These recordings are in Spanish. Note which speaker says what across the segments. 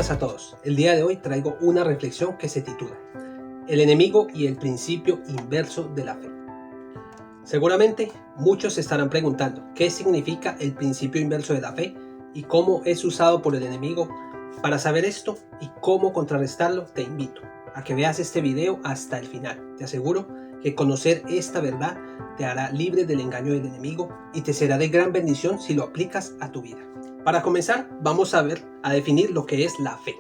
Speaker 1: buenas a todos. El día de hoy traigo una reflexión que se titula El enemigo y el principio inverso de la fe. Seguramente muchos se estarán preguntando qué significa el principio inverso de la fe y cómo es usado por el enemigo. Para saber esto y cómo contrarrestarlo, te invito a que veas este video hasta el final. Te aseguro que conocer esta verdad te hará libre del engaño del enemigo y te será de gran bendición si lo aplicas a tu vida. Para comenzar, vamos a definir lo que es la fe.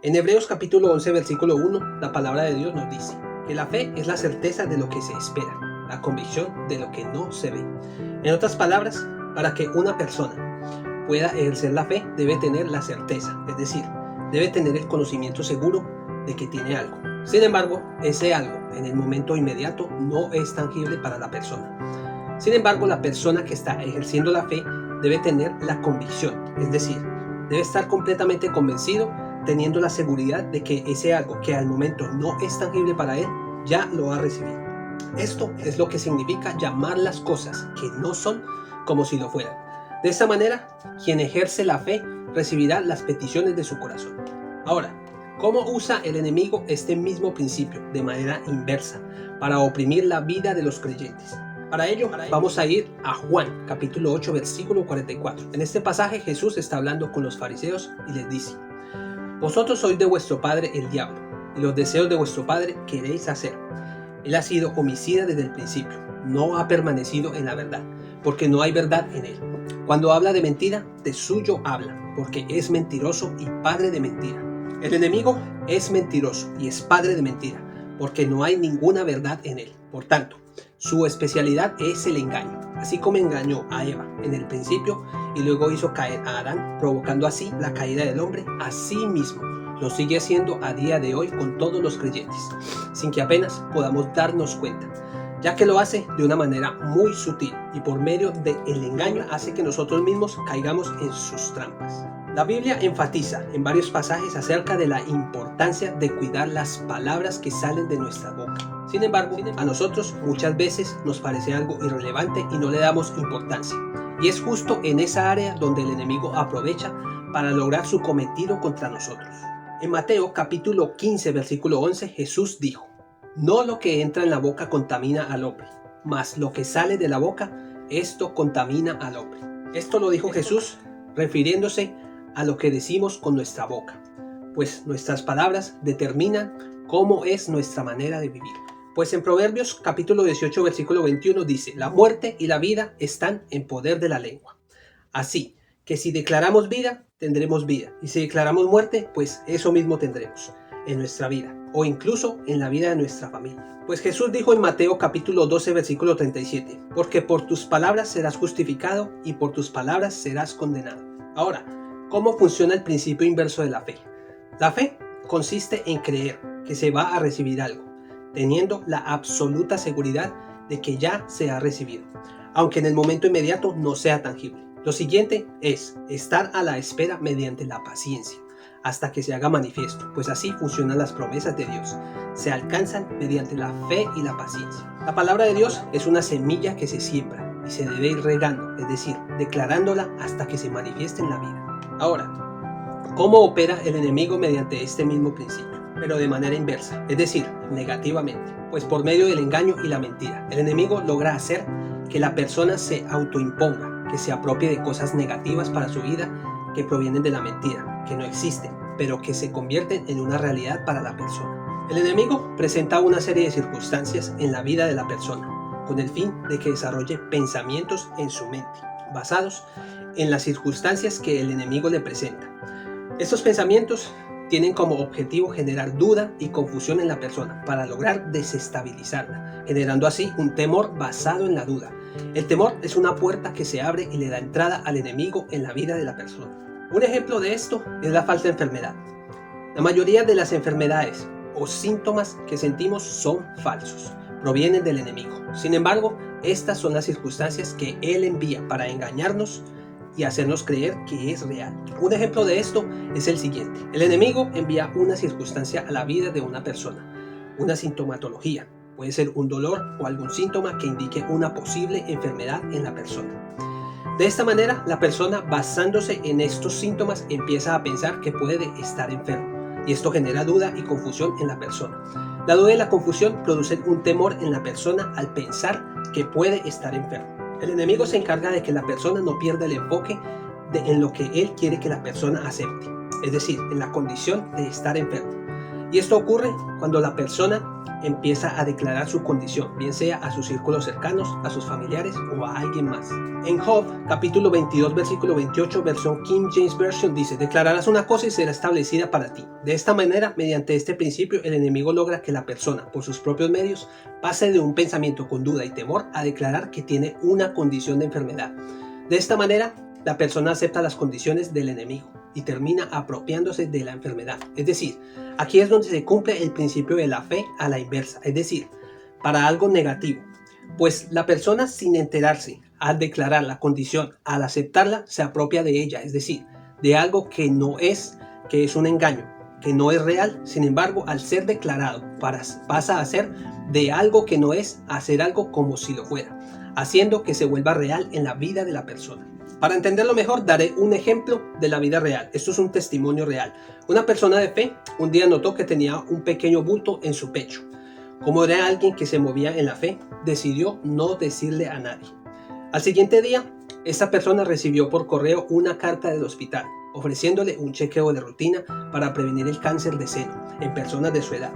Speaker 1: En Hebreos capítulo 11, versículo 1, la palabra de Dios nos dice que la fe es la certeza de lo que se espera, la convicción de lo que no se ve. En otras palabras, para que una persona pueda ejercer la fe, debe tener la certeza, es decir, debe tener el conocimiento seguro de que tiene algo. Sin embargo, ese algo en el momento inmediato no es tangible para la persona. Sin embargo, la persona que está ejerciendo la fe debe tener la convicción, es decir, debe estar completamente convencido, teniendo la seguridad de que ese algo que al momento no es tangible para él, ya lo ha recibido. Esto es lo que significa llamar las cosas que no son como si lo fueran. De esta manera, quien ejerce la fe recibirá las peticiones de su corazón. Ahora, ¿cómo usa el enemigo este mismo principio de manera inversa para oprimir la vida de los creyentes? Para ello, vamos a ir a Juan, capítulo 8, versículo 44. En este pasaje Jesús está hablando con los fariseos y les dice: Vosotros sois de vuestro padre el diablo, y los deseos de vuestro padre queréis hacer. Él ha sido homicida desde el principio, no ha permanecido en la verdad, porque no hay verdad en él. Cuando habla de mentira, de suyo habla, porque es mentiroso y padre de mentira. El enemigo es mentiroso y es padre de mentira, porque no hay ninguna verdad en él. Por tanto, su especialidad es el engaño, así como engañó a Eva en el principio y luego hizo caer a Adán, provocando así la caída del hombre. Así mismo lo sigue haciendo a día de hoy con todos los creyentes, sin que apenas podamos darnos cuenta, ya que lo hace de una manera muy sutil y por medio del engaño hace que nosotros mismos caigamos en sus trampas. La Biblia enfatiza en varios pasajes acerca de la importancia de cuidar las palabras que salen de nuestra boca. Sin embargo, a nosotros muchas veces nos parece algo irrelevante y no le damos importancia. Y es justo en esa área donde el enemigo aprovecha para lograr su cometido contra nosotros. En Mateo capítulo 15, versículo 11, Jesús dijo: No lo que entra en la boca contamina al hombre, mas lo que sale de la boca, esto contamina al hombre. Esto lo dijo Jesús refiriéndose a lo que decimos con nuestra boca, pues nuestras palabras determinan cómo es nuestra manera de vivir. Pues en Proverbios capítulo 18 versículo 21 dice: La muerte y la vida están en poder de la lengua. Así que si declaramos vida, tendremos vida, y si declaramos muerte, pues eso mismo tendremos en nuestra vida, o incluso en la vida de nuestra familia. Pues Jesús dijo en Mateo capítulo 12 versículo 37: Porque por tus palabras serás justificado y por tus palabras serás condenado. Ahora, ¿cómo funciona el principio inverso de la fe? La fe consiste en creer que se va a recibir algo, teniendo la absoluta seguridad de que ya se ha recibido, aunque en el momento inmediato no sea tangible. Lo siguiente es estar a la espera mediante la paciencia, hasta que se haga manifiesto, pues así funcionan las promesas de Dios. Se alcanzan mediante la fe y la paciencia. La palabra de Dios es una semilla que se siembra y se debe ir regando, es decir, declarándola hasta que se manifieste en la vida. Ahora, ¿cómo opera el enemigo mediante este mismo principio? Pero de manera inversa, es decir, negativamente. Pues por medio del engaño y la mentira, el enemigo logra hacer que la persona se autoimponga, que se apropie de cosas negativas para su vida que provienen de la mentira, que no existen, pero que se convierten en una realidad para la persona. El enemigo presenta una serie de circunstancias en la vida de la persona, con el fin de que desarrolle pensamientos en su mente, basados en las circunstancias que el enemigo le presenta. Estos pensamientos tienen como objetivo generar duda y confusión en la persona para lograr desestabilizarla, generando así un temor basado en la duda. El temor es una puerta que se abre y le da entrada al enemigo en la vida de la persona. Un ejemplo de esto es la falsa enfermedad. La mayoría de las enfermedades o síntomas que sentimos son falsos, provienen del enemigo. Sin embargo, estas son las circunstancias que él envía para engañarnos y hacernos creer que es real. Un ejemplo de esto es el siguiente. El enemigo envía una circunstancia a la vida de una persona, una sintomatología. Puede ser un dolor o algún síntoma que indique una posible enfermedad en la persona. De esta manera, la persona, basándose en estos síntomas, empieza a pensar que puede estar enfermo, y esto genera duda y confusión en la persona. La duda y la confusión producen un temor en la persona al pensar que puede estar enfermo. El enemigo se encarga de que la persona no pierda el enfoque en lo que él quiere que la persona acepte, es decir, en la condición de estar enfermo. Y esto ocurre cuando la persona empieza a declarar su condición, bien sea a sus círculos cercanos, a sus familiares o a alguien más. En Job, capítulo 22, versículo 28, versión King James Version, dice: declararás una cosa y será establecida para ti. De esta manera, mediante este principio, el enemigo logra que la persona, por sus propios medios, pase de un pensamiento con duda y temor a declarar que tiene una condición de enfermedad. De esta manera, la persona acepta las condiciones del enemigo y termina apropiándose de la enfermedad. Es decir, aquí es donde se cumple el principio de la fe a la inversa, es decir, para algo negativo. Pues la persona, sin enterarse, al declarar la condición, al aceptarla, se apropia de ella, es decir, de algo que no es, que es un engaño, que no es real. Sin embargo, al ser declarado, pasa a ser de algo que no es a hacer algo como si lo fuera, haciendo que se vuelva real en la vida de la persona. Para entenderlo mejor, daré un ejemplo de la vida real. Esto es un testimonio real. Una persona de fe un día notó que tenía un pequeño bulto en su pecho. Como era alguien que se movía en la fe, decidió no decirle a nadie. Al siguiente día, esta persona recibió por correo una carta del hospital, ofreciéndole un chequeo de rutina para prevenir el cáncer de seno en personas de su edad.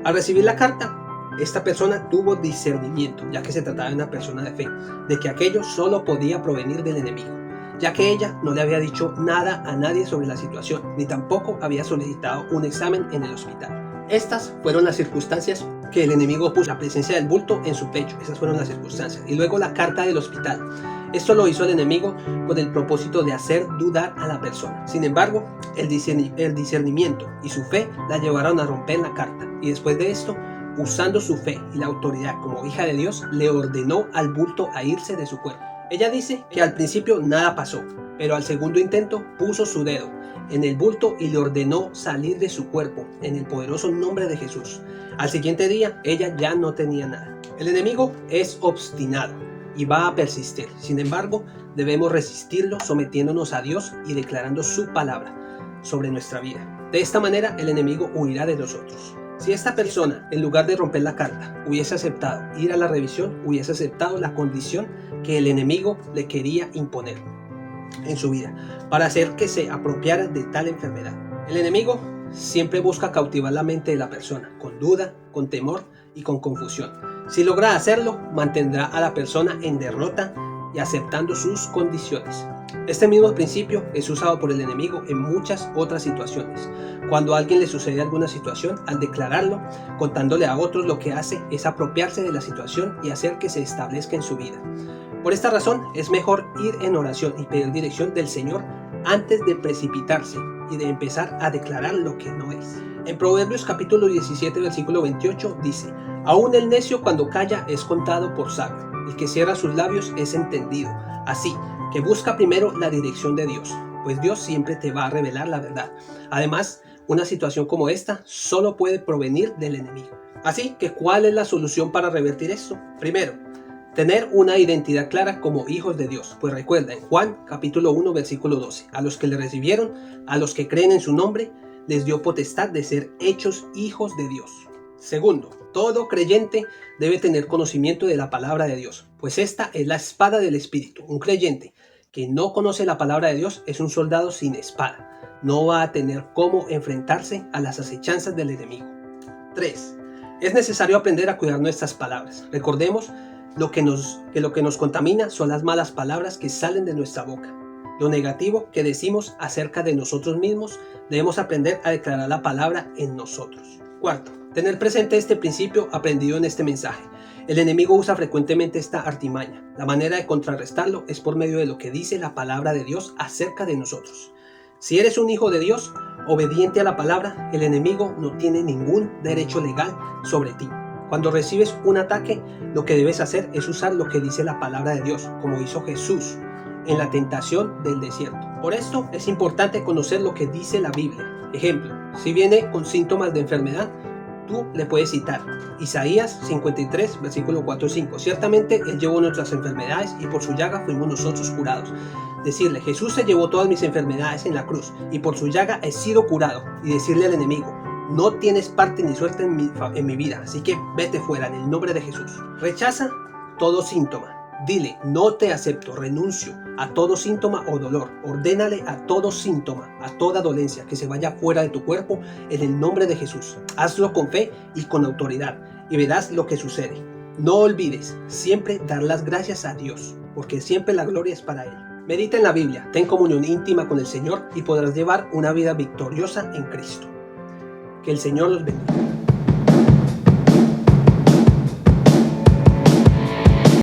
Speaker 1: Al recibir la carta, esta persona tuvo discernimiento, ya que se trataba de una persona de fe, de que aquello solo podía provenir del enemigo, ya que ella no le había dicho nada a nadie sobre la situación, ni tampoco había solicitado un examen en el hospital. Estas fueron las circunstancias que el enemigo puso: la presencia del bulto en su pecho. Esas fueron las circunstancias. Y luego la carta del hospital. Esto lo hizo el enemigo con el propósito de hacer dudar a la persona. Sin embargo, el discernimiento y su fe la llevaron a romper la carta. Y después de esto, usando su fe y la autoridad como hija de Dios, le ordenó al bulto a irse de su cuerpo. Ella dice que al principio nada pasó, pero al segundo intento puso su dedo en el bulto y le ordenó salir de su cuerpo en el poderoso nombre de Jesús. Al siguiente día, ella ya no tenía nada. El enemigo es obstinado y va a persistir. Sin embargo, debemos resistirlo sometiéndonos a Dios y declarando su palabra sobre nuestra vida. De esta manera, el enemigo huirá de nosotros. Si esta persona, en lugar de romper la carta, hubiese aceptado ir a la revisión, hubiese aceptado la condición que el enemigo le quería imponer en su vida, para hacer que se apropiara de tal enfermedad. El enemigo siempre busca cautivar la mente de la persona, con duda, con temor y con confusión. Si logra hacerlo, mantendrá a la persona en derrota y aceptando sus condiciones. Este mismo principio es usado por el enemigo en muchas otras situaciones. Cuando a alguien le sucede alguna situación, al declararlo, contándole a otros, lo que hace es apropiarse de la situación y hacer que se establezca en su vida. Por esta razón, es mejor ir en oración y pedir dirección del Señor antes de precipitarse y de empezar a declarar lo que no es. En Proverbios capítulo 17, versículo 28 dice: aún el necio cuando calla es contado por sabio, el que cierra sus labios es entendido. Así que busca primero la dirección de Dios, pues Dios siempre te va a revelar la verdad. Además, una situación como esta solo puede provenir del enemigo. Así que, ¿cuál es la solución para revertir esto? Primero, tener una identidad clara como hijos de Dios. Pues recuerda, en Juan capítulo 1, versículo 12, a los que le recibieron, a los que creen en su nombre, les dio potestad de ser hechos hijos de Dios. Segundo, todo creyente debe tener conocimiento de la palabra de Dios, pues esta es la espada del Espíritu. Un creyente que no conoce la palabra de Dios es un soldado sin espada. No va a tener cómo enfrentarse a las acechanzas del enemigo. 3. Es necesario aprender a cuidar nuestras palabras. Recordemos que lo que nos contamina son las malas palabras que salen de nuestra boca. Lo negativo que decimos acerca de nosotros mismos, debemos aprender a declarar la palabra en nosotros. Cuarto, tener presente este principio aprendido en este mensaje. El enemigo usa frecuentemente esta artimaña. La manera de contrarrestarlo es por medio de lo que dice la palabra de Dios acerca de nosotros. Si eres un hijo de Dios, obediente a la palabra, el enemigo no tiene ningún derecho legal sobre ti. Cuando recibes un ataque, lo que debes hacer es usar lo que dice la palabra de Dios, como hizo Jesús en la tentación del desierto. Por esto es importante conocer lo que dice la Biblia. Ejemplo, si viene con síntomas de enfermedad, Tú le puedes citar Isaías 53, versículo 4 y 5. Ciertamente Él llevó nuestras enfermedades y por su llaga fuimos nosotros curados. Decirle, Jesús se llevó todas mis enfermedades en la cruz y por su llaga he sido curado. Y decirle al enemigo, no tienes parte ni suerte en mi vida, así que vete fuera en el nombre de Jesús. Rechaza todo síntoma. Dile, no te acepto, renuncio a todo síntoma o dolor. Ordénale a todo síntoma, a toda dolencia que se vaya fuera de tu cuerpo en el nombre de Jesús. Hazlo con fe y con autoridad y verás lo que sucede. No olvides siempre dar las gracias a Dios, porque siempre la gloria es para Él. Medita en la Biblia, ten comunión íntima con el Señor y podrás llevar una vida victoriosa en Cristo. Que el Señor los bendiga.